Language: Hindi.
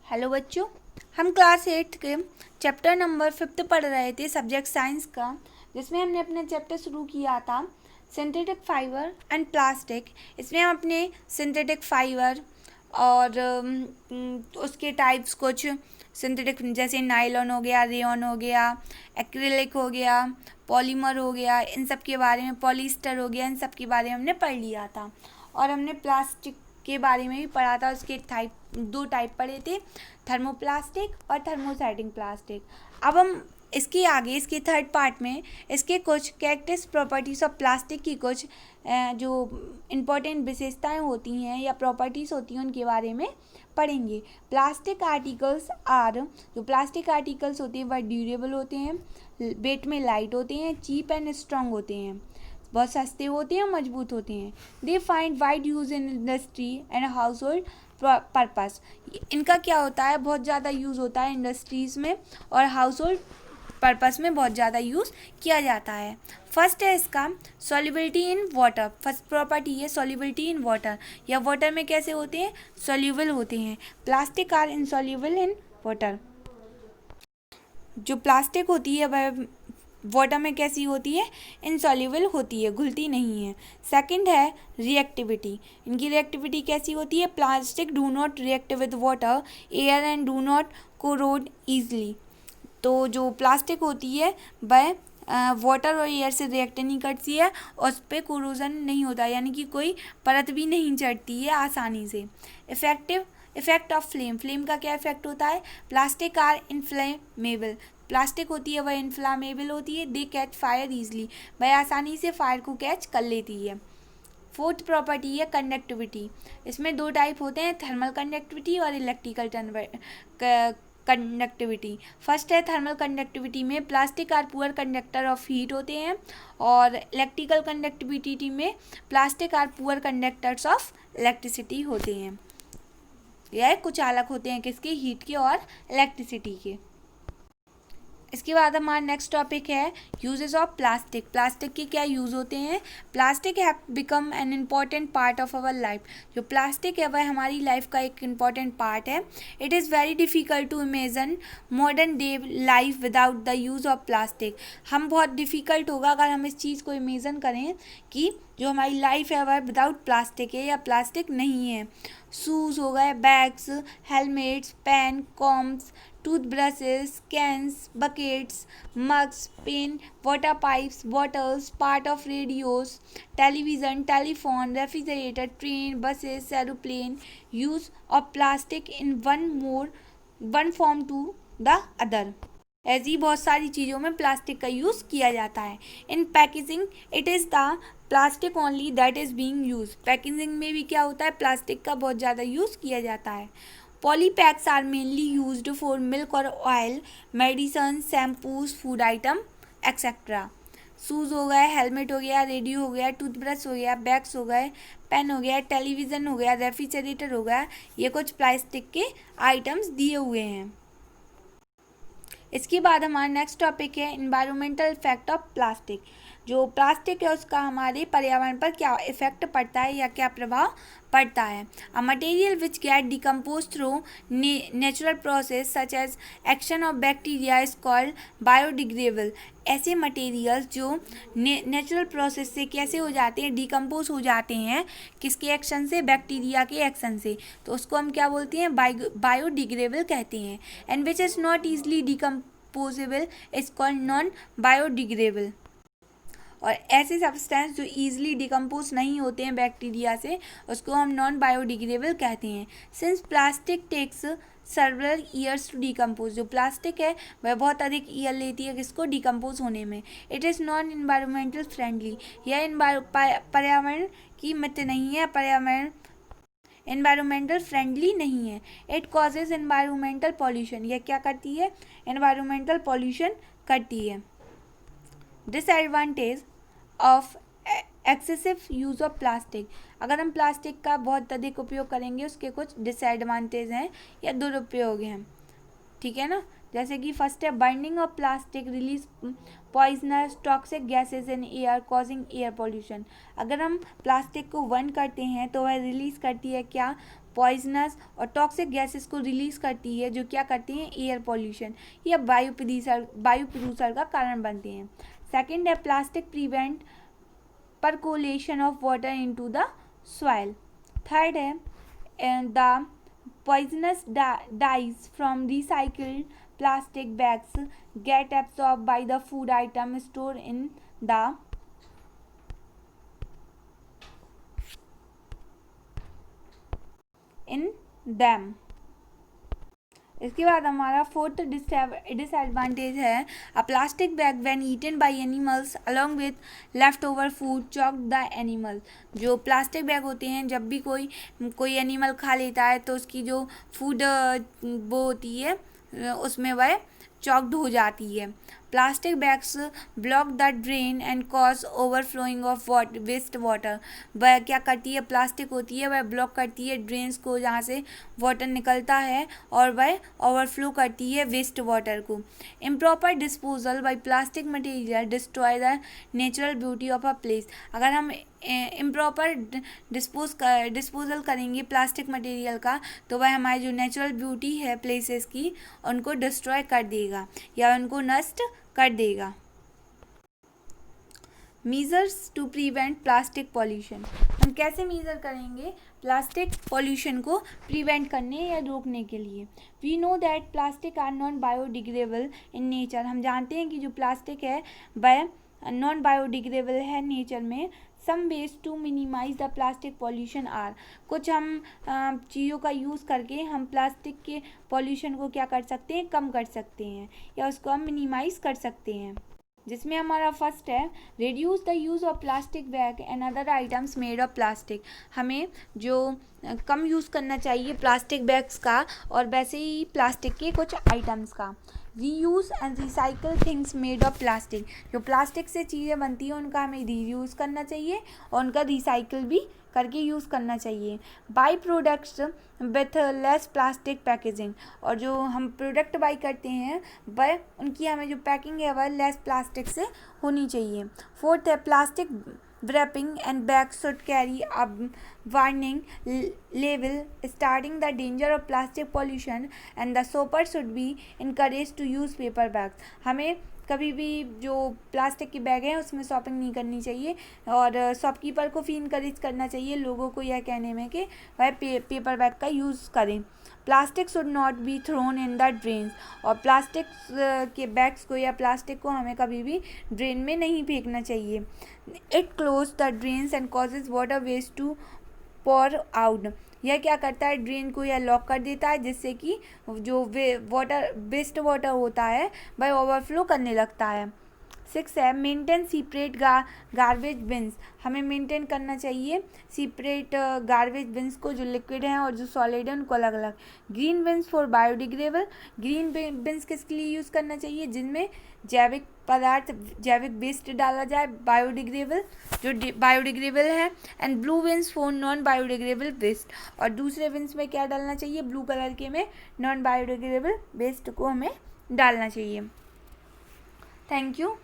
हेलो बच्चों, हम क्लास 8 के चैप्टर नंबर 5 पढ़ रहे थे सब्जेक्ट साइंस का, जिसमें हमने अपना चैप्टर शुरू किया था सिंथेटिक फाइबर एंड प्लास्टिक। इसमें हम अपने सिंथेटिक फाइबर और उसके टाइप्स कुछ सिंथेटिक जैसे नायलॉन हो गया, रेयॉन हो गया, एक्रिलिक हो गया, पॉलीमर हो गया, इन सब के बारे में, पॉलिस्टर हो गया, इन सब के बारे में हमने पढ़ लिया था। और हमने प्लास्टिक के बारे में भी पढ़ा था। उसके दो टाइप पढ़े थे, थर्मोप्लास्टिक और थर्मोसेटिंग प्लास्टिक। अब हम इसके आगे इसके थर्ड पार्ट में इसके कुछ कैरेक्टरिस्टिक प्रॉपर्टीज ऑफ प्लास्टिक की कुछ जो इम्पोर्टेंट विशेषताएं होती हैं या प्रॉपर्टीज़ होती हैं उनके बारे में पढ़ेंगे। प्लास्टिक आर्टिकल्स जो प्लास्टिक आर्टिकल्स होते हैं वह ड्यूरेबल होते हैं, वेट में लाइट होते हैं, चीप एंड स्ट्रॉन्ग होते हैं, बहुत सस्ते होते हैं, मजबूत होते हैं। They find wide use in industry and house hold purpose. इनका क्या होता है, बहुत ज़्यादा यूज़ होता है इंडस्ट्रीज़ में और हाउस होल्ड पर्पस में बहुत ज़्यादा यूज़ किया जाता है। फर्स्ट है इसका solubility in water. First property है सॉल्युबिलिटी इन वाटर, या वाटर में कैसे होते हैं, सॉल्युबल होते हैं। Plastic are insoluble in water. जो प्लास्टिक होती है वह वाटर में कैसी होती है, इनसॉल्युबल होती है, घुलती नहीं है। सेकंड है रिएक्टिविटी। इनकी रिएक्टिविटी कैसी होती है, plastic do not react with water, air and do not corrode easily. तो जो प्लास्टिक होती है वह वाटर और एयर से रिएक्ट नहीं करती है और उस पर कोरोजन नहीं होता, यानी कि कोई परत भी नहीं चढ़ती है आसानी से। Effect of flame. फ्लेम का क्या इफेक्ट होता है, प्लास्टिक आर इनफ्लेमेबल। प्लास्टिक होती है वह इन्फ्लामेबल होती है। दे कैच फायर ईजली, वह आसानी से फायर को कैच कर लेती है। फोर्थ प्रॉपर्टी है कंडक्टिविटी। इसमें दो टाइप होते हैं, थर्मल कंडक्टिविटी और इलेक्ट्रिकल कंडक्टिविटी। फर्स्ट है थर्मल कंडक्टिविटी में plastic are poor conductor of heat होते हैं, और इलेक्ट्रिकल कंडक्टिविटी में plastic are poor conductors of electricity होते हैं। यह कुछ अलग होते हैं किसके, हीट के और इलेक्ट्रिसिटी के। इसके बाद हमारा नेक्स्ट टॉपिक है यूजेस ऑफ प्लास्टिक। प्लास्टिक के क्या यूज़ होते हैं। Plastic have become an important part of our life. जो प्लास्टिक है वह हमारी लाइफ का एक इम्पॉर्टेंट पार्ट है। It is very difficult to imagine modern day life without the use of plastic. हम बहुत डिफ़िकल्ट होगा अगर हम इस चीज़ को इमेजिन करें कि जो हमारी लाइफ है वह विदाउट प्लास्टिक है या प्लास्टिक नहीं है। शूज़ हो गए, bags, helmets, pen, combs, toothbrushes, cans, buckets, mugs, pen, water pipes, bottles, part of radios, television, telephone, refrigerator, train, buses, aeroplane. Use of plastic in one form to the other. ऐसी बहुत सारी चीज़ों में प्लास्टिक का यूज़ किया जाता है। इन packaging it is the plastic only that is being use. Packaging में भी क्या होता है, प्लास्टिक का बहुत ज़्यादा यूज़ किया जाता है। Polypacks are mainly used for milk और oil, medicine, shampoos, food item etcetera. Shoes हो गए, हेलमेट हो गया, रेडियो हो गया, टूथब्रश हो गया, बैग्स हो गए, पेन हो गया, टेलीविज़न हो गया, रेफ्रिजरेटर हो गया, ये कुछ प्लास्टिक के आइटम्स दिए हुए हैं। इसके बाद हमारा नेक्स्ट टॉपिक है इन्वायरमेंटल इफेक्ट ऑफ प्लास्टिक। जो प्लास्टिक है उसका हमारे पर्यावरण पर क्या इफेक्ट पड़ता है या क्या प्रभाव पड़ता है। A material which get decompose through natural process such as action of bacteria is called biodegradable. ऐसे मटेरियल्स जो नेचुरल प्रोसेस से कैसे हो जाते हैं, डिकम्पोज हो जाते हैं, किसके एक्शन से, बैक्टीरिया के एक्शन से, तो उसको हम क्या बोलते हैं, बायोडिग्रेडेबल कहते हैं। And which is not easily decomposable is called non biodegradable. और ऐसे सब्सटेंस जो ईजिली डिकम्पोज नहीं होते हैं बैक्टीरिया से, उसको हम नॉन बायोडिग्रेडेबल कहते हैं। Since plastic takes several years to decompose. जो प्लास्टिक है वह बहुत अधिक ईयर लेती है किसको, डिकम्पोज होने में। It is non environmental friendly. यह पर्यावरण की मित्र नहीं है, पर्यावरण एनवायरमेंटल फ्रेंडली नहीं है। It causes environmental pollution. यह क्या करती है, एनवायरमेंटल पॉल्यूशन करती है। Disadvantage of excessive use of plastic. अगर हम प्लास्टिक का बहुत अधिक उपयोग करेंगे उसके कुछ डिसएडवांटेज हैं या दुरुपयोग हैं, ठीक है ना। जैसे कि फर्स्ट है burning of plastic release poisonous toxic gases in air causing air pollution. अगर हम प्लास्टिक को बर्न करते हैं तो वह रिलीज करती है क्या, पॉइजनस और टॉक्सिक गैसेस को रिलीज करती है, जो क्या करती हैं, एयर पॉल्यूशन या वायु प्रदूषण का कारण बनते हैं। सेकेंड है plastic prevent percolation of water into the soil. Third है the poisonous dyes from recycled plastic bags get absorbed by the food item stored in them. इसके बाद हमारा फोर्थ डिसएडवांटेज है a plastic bag when eaten by animals along with left over food choke the animal. जो प्लास्टिक बैग होते हैं, जब भी कोई एनिमल खा लेता है तो उसकी जो फूड वो होती है उसमें वह चॉक्ड हो जाती है। Plastic bags block the drain and cause overflowing of waste water. वह क्या करती है, प्लास्टिक होती है, वह ब्लॉक करती है ड्रेन्स को जहाँ से वाटर निकलता है और वह ओवरफ्लो करती है वेस्ट वाटर को। Improper disposal bye plastic material destroy the natural beauty of a place. अगर हम इम्प्रॉपर डिस्पोजल करेंगे प्लास्टिक मटेरियल का तो वह हमारी जो नेचुरल ब्यूटी है प्लेसेस की उनको डिस्ट्रॉय कर देगा या उनको नष्ट कर देगा। Measures to prevent plastic pollution. हम कैसे मीजर करेंगे प्लास्टिक पॉल्यूशन को प्रिवेंट करने या रोकने के लिए। We know that plastic are non biodegradable in nature. हम जानते हैं कि जो प्लास्टिक है वह नॉन बायोडिग्रेडेबल है नेचर में। Some ways to minimize the plastic pollution are. कुछ हम चीज़ों का यूज़ करके हम प्लास्टिक के पॉल्यूशन को क्या कर सकते हैं, कम कर सकते हैं या उसको हम मिनिमाइज कर सकते हैं। जिसमें हमारा फर्स्ट है reduce the use of plastic bag and other items made of plastic. हमें जो कम यूज़ करना चाहिए प्लास्टिक बैग्स का और वैसे ही प्लास्टिक के कुछ आइटम्स का। Reuse and recycle things made of plastic. जो प्लास्टिक से चीज़ें बनती हैं उनका हमें रीयूज़ करना चाहिए और उनका रिसाइकल भी करके यूज़ करना चाहिए। By products with less plastic packaging. और जो हम प्रोडक्ट बाई करते हैं वह उनकी हमें जो पैकिंग है वह लेस प्लास्टिक से होनी चाहिए। फोर्थ है plastic wrapping and bags should carry a warning label stating the danger of plastic pollution and the shopper should be encouraged to use paper bags। हमें कभी भी जो प्लास्टिक के बैग हैं उसमें शॉपिंग नहीं करनी चाहिए और शॉपकीपर को भी इनकरेज करना चाहिए लोगों को यह कहने में कि वह पेपर बैग का यूज़ करें। Plastic should not be thrown in the drains. और प्लास्टिक के बैग्स को या प्लास्टिक को हमें कभी भी ड्रेन में नहीं फेंकना चाहिए। It close the drains and causes water waste to pour out. यह क्या करता है, ड्रेन को यह लॉक कर देता है जिससे कि जो वेस्ट वाटर होता है वह ओवरफ्लो करने लगता है। 6 है मेंटेन सीपरेट गार्बेज बिन्स। हमें मेंटेन करना चाहिए सीपरेट गार्बेज बिन्स को, जो लिक्विड हैं और जो सॉलिड हैं उनको अलग अलग। Green beans for biodegradable. Green beans किसके लिए यूज़ करना चाहिए, जिनमें जैविक पदार्थ जैविक वेस्ट डाला जाए बायोडिग्रेडेबल जो बायोडिग्रेडेबल है। And blue bins for non biodegradable waste. और दूसरे बिन्स में क्या डालना चाहिए, ब्लू कलर के में नॉन बायोडिग्रेडेबल वेस्ट को हमें डालना चाहिए। Thank you.